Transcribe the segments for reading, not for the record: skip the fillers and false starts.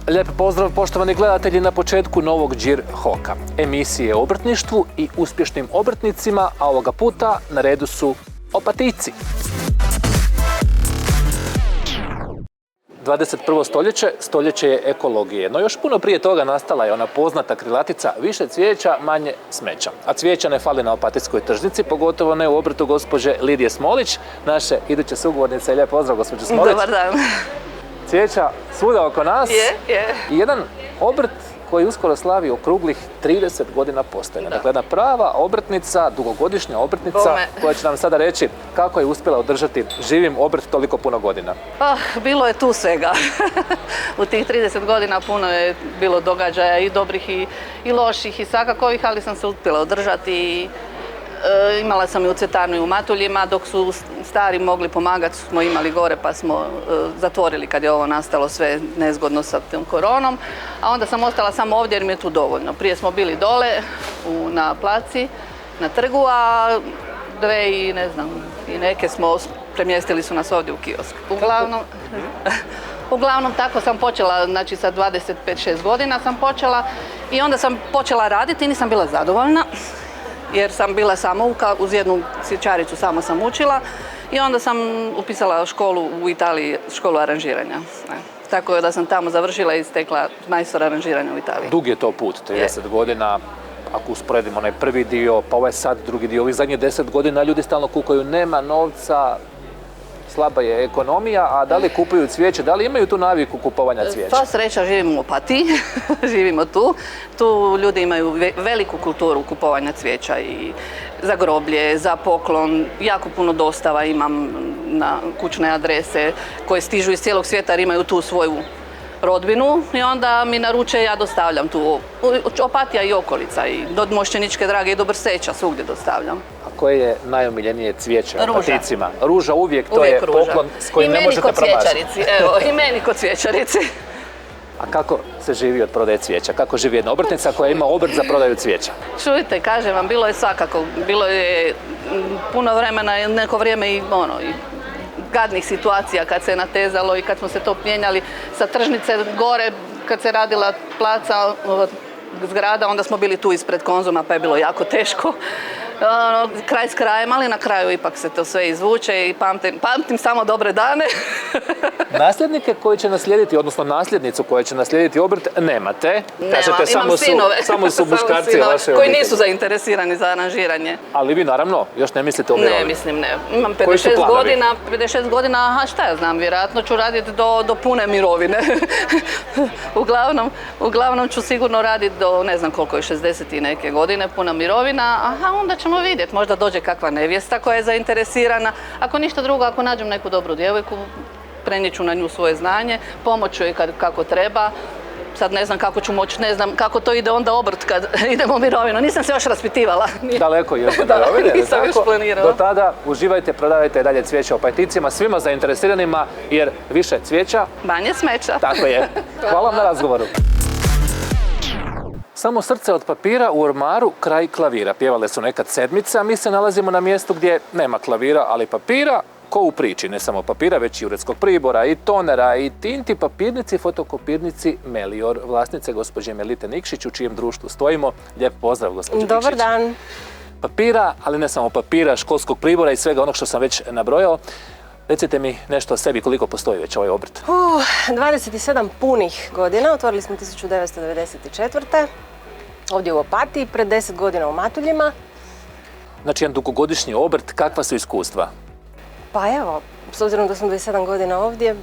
Lijep pozdrav poštovani gledatelji na početku novog Đir Hoka, emisije o obrtništvu i uspješnim obrtnicima, a ovoga puta na redu su Opatijci. 21. stoljeće, stoljeće je ekologije, no još puno prije toga nastala je ona poznata krilatica više cvijeća, manje smeća. A cvijeća ne fali na Opatijskoj tržnici, pogotovo ne u obrtu gospođe Lidije Smolić, naše iduće sugovornice. Lijep pozdrav gospođo Smolić. Dobar dan. Cvijeća svuda oko nas i jedan obrt koji uskoro slavi okruglih 30 godina postojanja. Dakle, jedna prava obrtnica, dugogodišnja obrtnica koja će nam sada reći kako je uspjela održati živim obrt toliko puno godina. Bilo je tu svega. U tih 30 godina puno je bilo događaja i dobrih i loših i svakakovih, ali sam se uspjela održati. Imala sam i u Cvjetarnu i u Matuljima, dok su stari mogli pomagati, smo imali gore pa smo zatvorili kad je ovo nastalo sve nezgodno sa tom koronom. A onda sam ostala samo ovdje jer mi je tu dovoljno. Prije smo bili dole na placi, na trgu, a i neke smo, premjestili su nas ovdje u kiosk. Uglavnom tako sam počela, znači sa 25-6 godina sam počela i onda sam počela raditi i nisam bila zadovoljna. Jer sam bila samouka, uz jednu cvjećaricu samo sam učila i onda sam upisala školu u Italiji, školu aranžiranja. Tako je da sam tamo završila i stekla majstor aranžiranja u Italiji. Dug je to put, 30 godina, ako usporedimo onaj prvi dio, pa ovaj sad drugi dio, ovih zadnjih 10 godina ljudi stalno kukaju, nema novca, slaba je ekonomija, a da li kupuju cvijeće, da li imaju tu naviku kupovanja cvijeća? Sva sreća, živimo u Opatiji, živimo tu. Tu ljudi imaju veliku kulturu kupovanja cvijeća i za groblje, za poklon. Jako puno dostava imam na kućne adrese koje stižu iz cijelog svijeta jer imaju tu svoju rodbinu i onda mi naruče, ja dostavljam tu. Opatija i okolica, i do Mošćeničke Drage i do Brseća, svugdje dostavljam. A koje je najomiljenije cvijeće Opatijcima? Ruža uvijek je poklon s kojim ne možete promašiti. I meni kod cvjećarici. A kako se živi od prodaje cvijeća? Kako živi jedna obrtnica koja ima obrt za prodaju cvijeća? Čujte, kažem vam, bilo je svakako. Bilo je puno vremena, neko vrijeme i gadnih situacija kad se natezalo i kad smo se to mijenjali sa tržnice gore, kad se radila placa zgrada, onda smo bili tu ispred Konzuma pa je bilo jako teško. Kraj s krajem, ali na kraju ipak se to sve izvuče i pamtim samo dobre dane. Nasljednike koji će naslijediti, odnosno nasljednicu koja će naslijediti obrt, nemate. Kažete, imam sinove. Samo su muškarci vaše obitelji. Koji nisu zainteresirani za aranžiranje. Ali vi naravno još ne mislite o mirovini. Ne, mislim ne. Imam 56 godina, a šta ja znam, vjerojatno ću raditi do pune mirovine. Uglavnom ću sigurno raditi do ne znam koliko je, 60 i neke godine, puna mirovina, a onda ćemo vidjeti, možda dođe kakva nevjesta koja je zainteresirana. Ako ništa drugo, ako nađem neku dobru djevojku, prenijet ću na nju svoje znanje, pomoću joj kako treba. Sad ne znam kako ću moći, ne znam kako to ide onda obrt kad idemo u mirovinu. Nisam se još raspitivala. Daleko još do mirovine. Nisam još planirala. Do tada uživajte, prodavajte dalje cvijeće Opatijcima, svima zainteresiranima, jer više cvijeća, manje smeća. Tako je. Hvala vam na razgovoru. Samo srce od papira u ormaru kraj klavira. Pjevale su nekad sedmice, a mi se nalazimo na mjestu gdje nema klavira, ali papira ko u priči. Ne samo papira, već i uredskog pribora, i tonera, i tinti, papirnici, fotokopirnici Melior. Vlasnice gospođe Melite Nikšić, u čijem društvu stojimo. Lijep pozdrav gospođe Nikšić. Dobar dan. Papira, ali ne samo papira, školskog pribora i svega onog što sam već nabrojao. Recite mi nešto o sebi, koliko postoji već ovaj obrt? 27 punih godina, otvorili smo 1994. Ovdje u Opatiji, pred 10 godina u Matuljima. Znači, jedan dugogodišnji obrt, kakva su iskustva? Pa evo, s obzirom da sam 27 godina ovdje,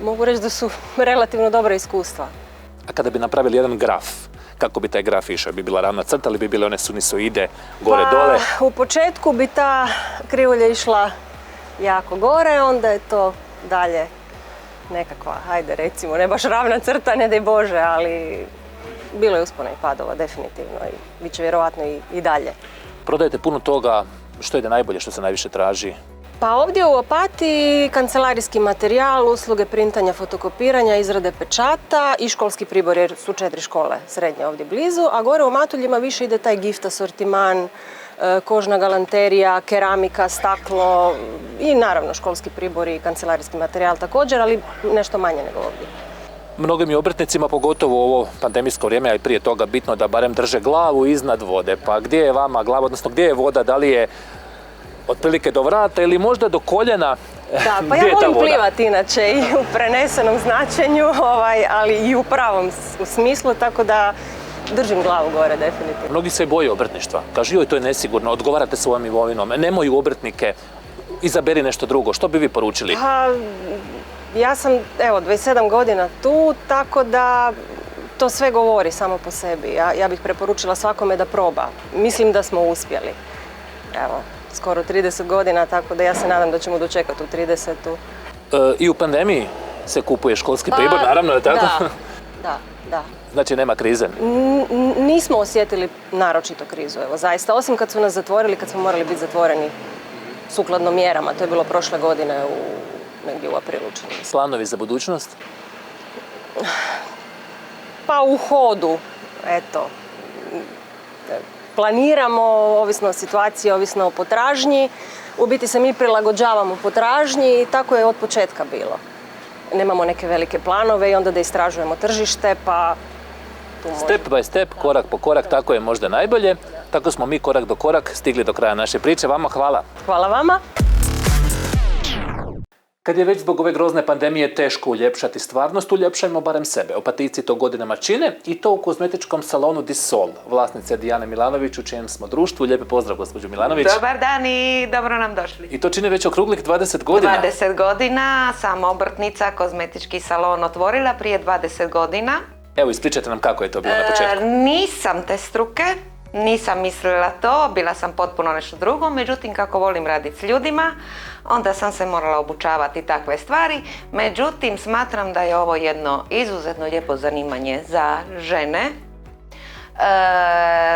mogu reći da su relativno dobra iskustva. A kada bi napravili jedan graf, kako bi taj graf išao? Bi bila ravna crta ili bi bile one sinusoide gore-dole? Pa, u početku bi ta krivulja išla jako gore, onda je to dalje nekakva, hajde recimo, ne baš ravna crta, ne daj Bože, ali bilo je uspona i padova definitivno i bit će vjerovatno i dalje. Prodajete puno toga, što ide najbolje, što se najviše traži? Pa ovdje u Opatiji kancelarijski materijal, usluge printanja, fotokopiranja, izrade pečata i školski pribor jer su 4 škole srednje ovdje blizu, a gore u Matuljima više ide taj gift asortiman, kožna galanterija, keramika, staklo i naravno školski pribor i kancelarijski materijal također, ali nešto manje nego ovdje. Mnogim je obrtnicima, pogotovo u ovo pandemijsko vrijeme, a i prije toga bitno da barem drže glavu iznad vode. Pa gdje je vama glava, odnosno gdje je voda, da li je otprilike do vrata ili možda do koljena? Da, pa ja volim plivati inače i u prenesenom značenju, ali i u pravom smislu, tako da držim glavu gore definitivno. Mnogi se boje obrtništva. Kažu joj, to je nesigurno, odgovarate svojom imovinom, nemoj u obrtnike, izaberi nešto drugo. Što bi vi poručili? Pa, ja sam, 27 godina tu, tako da to sve govori samo po sebi. Ja bih preporučila svakome da proba. Mislim da smo uspjeli. Evo, skoro 30 godina, tako da ja se nadam da ćemo dočekati u 30. I u pandemiji se kupuje školski pribor, naravno, je tako? Da. Znači nema krize? Nismo osjetili naročito krizu, evo, zaista. Osim kad su nas zatvorili, kad smo morali biti zatvoreni sukladno mjerama. To je bilo prošle godine, negdje u aprilu, čini mi se. Planovi za budućnost? Pa u hodu, eto. Planiramo, ovisno o situaciji, ovisno o potražnji. U biti se mi prilagođavamo potražnji i tako je od početka bilo. Nemamo neke velike planove i onda da istražujemo tržište, pa tu možemo. Step by step, korak po korak, tako je možda najbolje. Tako smo mi korak do korak stigli do kraja naše priče. Vama hvala. Hvala vama. Kad je već zbog ove grozne pandemije teško uljepšati stvarnost, uljepšajmo barem sebe. Opatijci to godinama čine i to u kozmetičkom salonu Disol. Vlasnice Dijane Milanović, u čijem smo društvu. Lijepi pozdrav, gospođo Milanović. Dobar dan i dobro nam došli. I to čine već okruglih 20 godina. 20 godina, sam obrtnica, kozmetički salon otvorila prije 20 godina. Evo, ispričajte nam kako je to bilo na početku. Nisam te struke, nisam mislila to, bila sam potpuno nešto drugo, međutim kako volim raditi s ljudima, onda sam se morala obučavati takve stvari. Međutim, smatram da je ovo jedno izuzetno lijepo zanimanje za žene.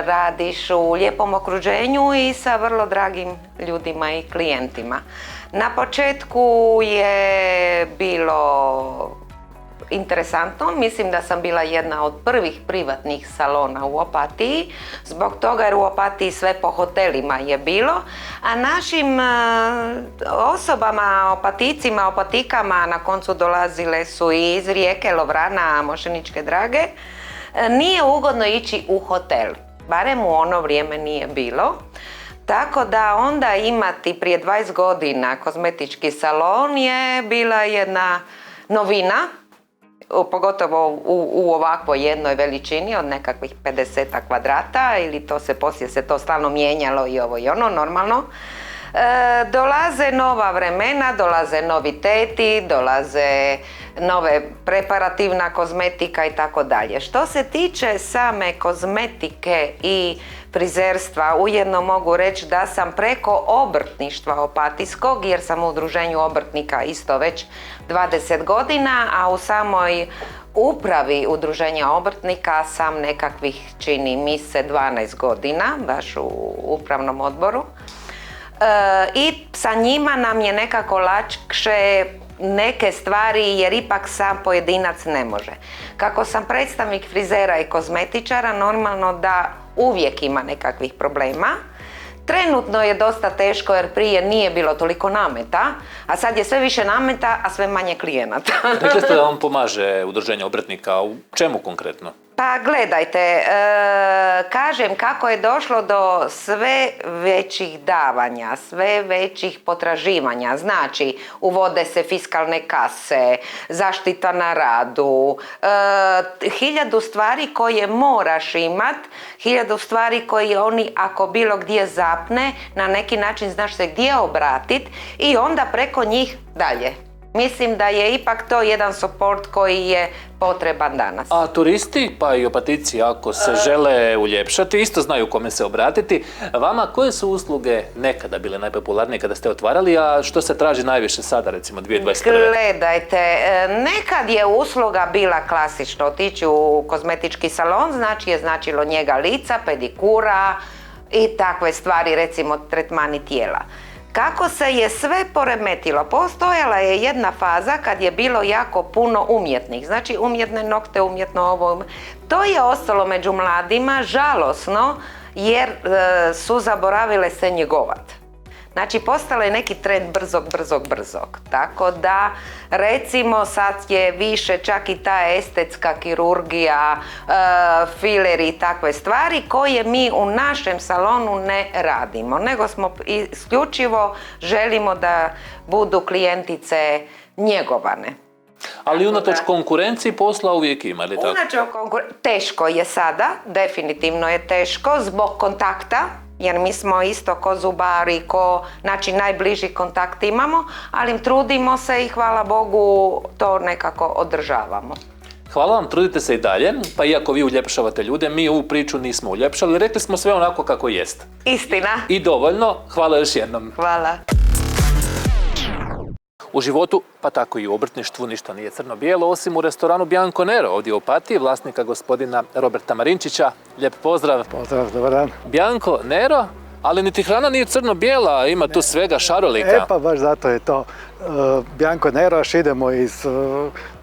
Radiš u lijepom okruženju i sa vrlo dragim ljudima i klijentima. Na početku je bilo interesantno, mislim da sam bila jedna od prvih privatnih salona u Opatiji, zbog toga jer u Opatiji sve po hotelima je bilo, a našim osobama, opatijcima, opatikama na koncu dolazile su i iz Rijeke, Lovrana, Mošeničke Drage, nije ugodno ići u hotel, barem u ono vrijeme nije bilo. Tako da onda imati prije 20 godina kozmetički salon je bila jedna novina, pogotovo u ovakvoj jednoj veličini od nekakvih 50 kvadrata ili to se poslije se to stalno mijenjalo i ovo i ono normalno. Dolaze nova vremena, dolaze noviteti, dolaze nove preparativna kozmetika i tako dalje. Što se tiče same kozmetike i frizerstva, ujedno mogu reći da sam preko obrtništva opatijskog, jer sam u udruženju obrtnika isto već 20 godina, a u samoj upravi udruženja obrtnika sam nekakvih, čini mi se, 12 godina, baš u upravnom odboru. I sa njima nam je nekako lakše neke stvari jer ipak sam pojedinac ne može. Kako sam predstavnik frizera i kozmetičara, normalno da uvijek ima nekakvih problema. Trenutno je dosta teško jer prije nije bilo toliko nameta, a sad je sve više nameta, a sve manje klijenata. Rekli ste da vam pomaže udruženje obrtnika, u čemu konkretno? Pa gledajte, kažem kako je došlo do sve većih davanja, sve većih potraživanja. Znači, uvode se fiskalne kase, zaštita na radu, 1000 stvari koje moraš imat, 1000 stvari koje oni ako bilo gdje zapne, na neki način znaš se gdje obratit i onda preko njih dalje. Mislim da je ipak to jedan support koji je potreban danas. A turisti, pa i opatici, ako se žele uljepšati, isto znaju kome se obratiti. Vama koje su usluge nekada bile najpopularnije kada ste otvarali, a što se traži najviše sada, recimo 2021? Gledajte, nekad je usluga bila klasično otići u kozmetički salon, znači je značilo njega lica, pedikura i takve stvari, recimo tretmani tijela. Kako se je sve poremetilo, postojala je jedna faza kad je bilo jako puno umjetnih, znači umjetne nokte, umjetno ovo. To je ostalo među mladima žalosno jer su zaboravile se njegovat. Znači, postalo je neki trend brzog. Tako da, recimo, sad je više čak i ta estetska kirurgija, fileri i takve stvari koje mi u našem salonu ne radimo, nego smo isključivo želimo da budu klijentice njegovane. Ali unatoč konkurenciji posla uvijek ima, ili tako? Teško je sada, definitivno je teško zbog kontakta, jer mi smo isto ko zubari, znači najbliži kontakt imamo, ali trudimo se i hvala Bogu to nekako održavamo. Hvala vam, trudite se i dalje, pa iako vi uljepšavate ljude, mi ovu priču nismo uljepšali, rekli smo sve onako kako jest. Istina. I dovoljno, hvala još jednom. Hvala. U životu, pa tako i u obrtništvu, ništa nije crno-bijelo, osim u restoranu Bianco Nero, ovdje u Opatiji, vlasnika gospodina Roberta Marinčića. Lijep pozdrav. Pozdrav, dobar dan. Bianco Nero, ali niti hrana nije crno-bijela, ima tu svega šarolika. Pa baš zato je to Bianco Nero, až idemo iz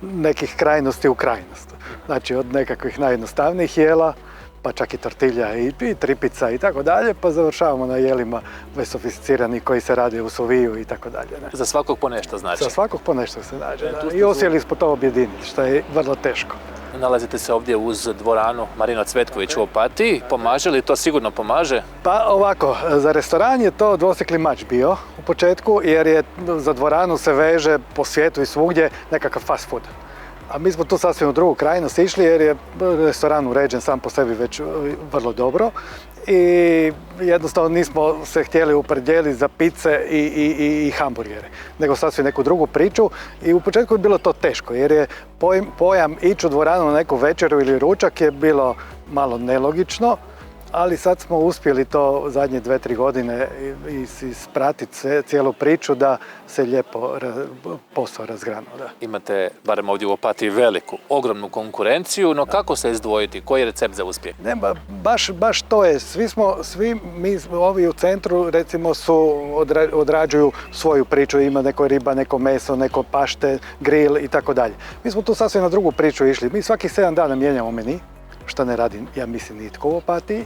nekih krajnosti u krajnost. Znači od nekakvih najjednostavnijih jela, pa čak i tortilja i tripica i tako dalje, pa završavamo na jelima već sofisticirani koji se rade u soviju i tako dalje. Za svakog po nešto znači? Za svakog po nešto se nađe, da. I uspjeli smo to objediniti, što je vrlo teško. Nalazite se ovdje uz dvoranu Marina Cvetković u Opatiji. Pomaže li to? Sigurno pomaže? Pa ovako, za restoran je to dvosjekli mač bio u početku, jer je za dvoranu se veže po svijetu i svugdje nekakav fast food. A mi smo tu sasvim u drugu krajnost išli jer je restoran uređen sam po sebi već vrlo dobro i jednostavno nismo se htjeli opredijeliti za pice i hamburgere, nego sasvim neku drugu priču i u početku je bilo to teško jer je pojam ići u dvoranu na neku večeru ili ručak je bilo malo nelogično, ali sad smo uspjeli to zadnje 2-3 godine ispratiti cijelu priču da se lijepo posao razgranuo. Imate, barem ovdje u Opatiji, veliku, ogromnu konkurenciju, no kako se izdvojiti? Koji je recept za uspjeh? Ne, baš to je. Svi mi ovi u centru recimo odrađuju svoju priču, ima neko riba, neko meso, neko pašte, grill i tako dalje. Mi smo tu sasvim na drugu priču išli. Mi svakih 7 dana mijenjamo meni, što ne radi, ja mislim, nitko u Opatiji.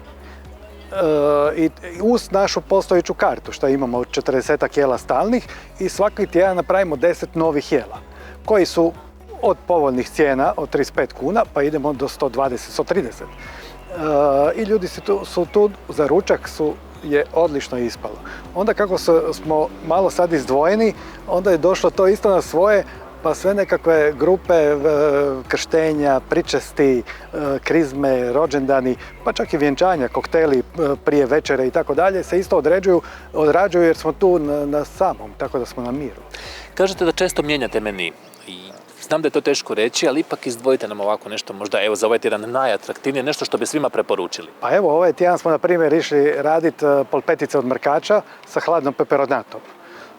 I uz našu postojeću kartu, što imamo 40 jela stalnih i svaki tjedan napravimo 10 novih jela, koji su od povoljnih cijena, od 35 kuna, pa idemo do 120, 130. I ljudi su tu za ručak je odlično ispalo. Onda kako smo malo sad izdvojeni, onda je došlo to isto na svoje, pa sve nekakve grupe krštenja, pričesti, krizme, rođendani, pa čak i vjenčanja, kokteli prije večere i tako dalje se isto odrađuju jer smo tu na samom, tako da smo na miru. Kažete da često mijenjate meni i znam da je to teško reći, ali ipak izdvojite nam ovako nešto, možda evo za ovaj tjedan najatraktivnije, nešto što bi svima preporučili. Pa evo, ovaj tjedan smo na primjer išli raditi polpetice od mrkača sa hladnom peperonatom,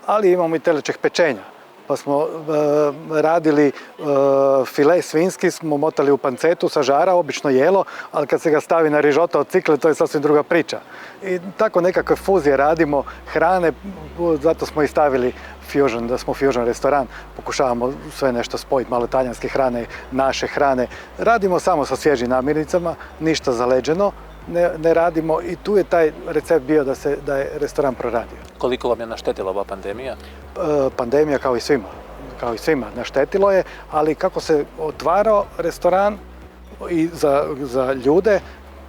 ali imamo i telećih pečenja. Pa smo radili file svinjski, smo motali u pancetu sa žara, obično jelo, ali kad se ga stavi na rižota od cikle, to je sasvim druga priča. I tako nekakve fuzije radimo, hrane, zato smo i stavili fusion, da smo fusion restoran, pokušavamo sve nešto spojiti, malo talijanske hrane, naše hrane. Radimo samo sa svježim namirnicama, ništa zaleđeno. Ne radimo i tu je taj recept bio da je restoran proradio. Koliko vam je naštetila ova pandemija? Pandemija kao i svima naštetilo je, ali kako se otvarao restoran i za ljude,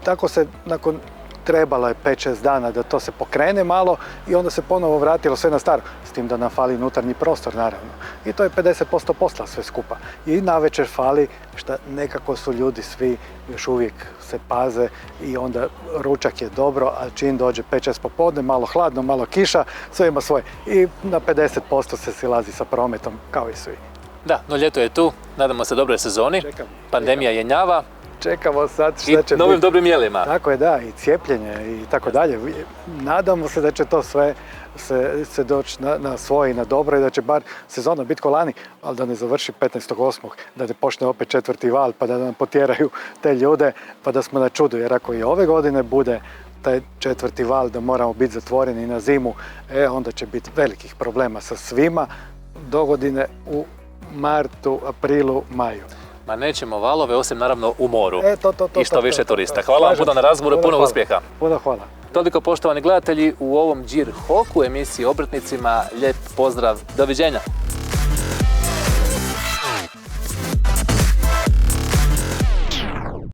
tako se nakon trebalo je 5-6 dana da to se pokrene malo i onda se ponovo vratilo sve na staro. S tim da nam fali unutarnji prostor, naravno. I to je 50% posla sve skupa. I navečer fali što nekako su ljudi svi još uvijek se paze i onda ručak je dobro, a čim dođe 5-6 popodne, malo hladno, malo kiša, sve ima svoje. I na 50% se silazi sa prometom, kao i svi. Da, no ljeto je tu, nadamo se dobroj sezoni. Pandemija jenjava. Čekamo sad šta će biti. I novim dobrim jelima. Tako je, da, i cijepljenje i tako dalje. Nadamo se da će to sve se doći na svoje i na dobro i da će bar sezona biti ko lani, ali da ne završi 15.8. da ne počne opet 4. val pa da nam potjeraju te ljude pa da smo na čudu. Jer ako i ove godine bude taj 4. val da moramo biti zatvoreni na zimu, onda će biti velikih problema sa svima do godine u martu, aprilu, maju. Ma nećemo valove, osim naravno u moru. To, i što više turista. Hvala vam puno na razgovoru, puno uspjeha. Puno hvala. Toliko, poštovani gledatelji, u ovom Đir Hoku emisiji Obrtnicima. Lijep pozdrav, doviđenja!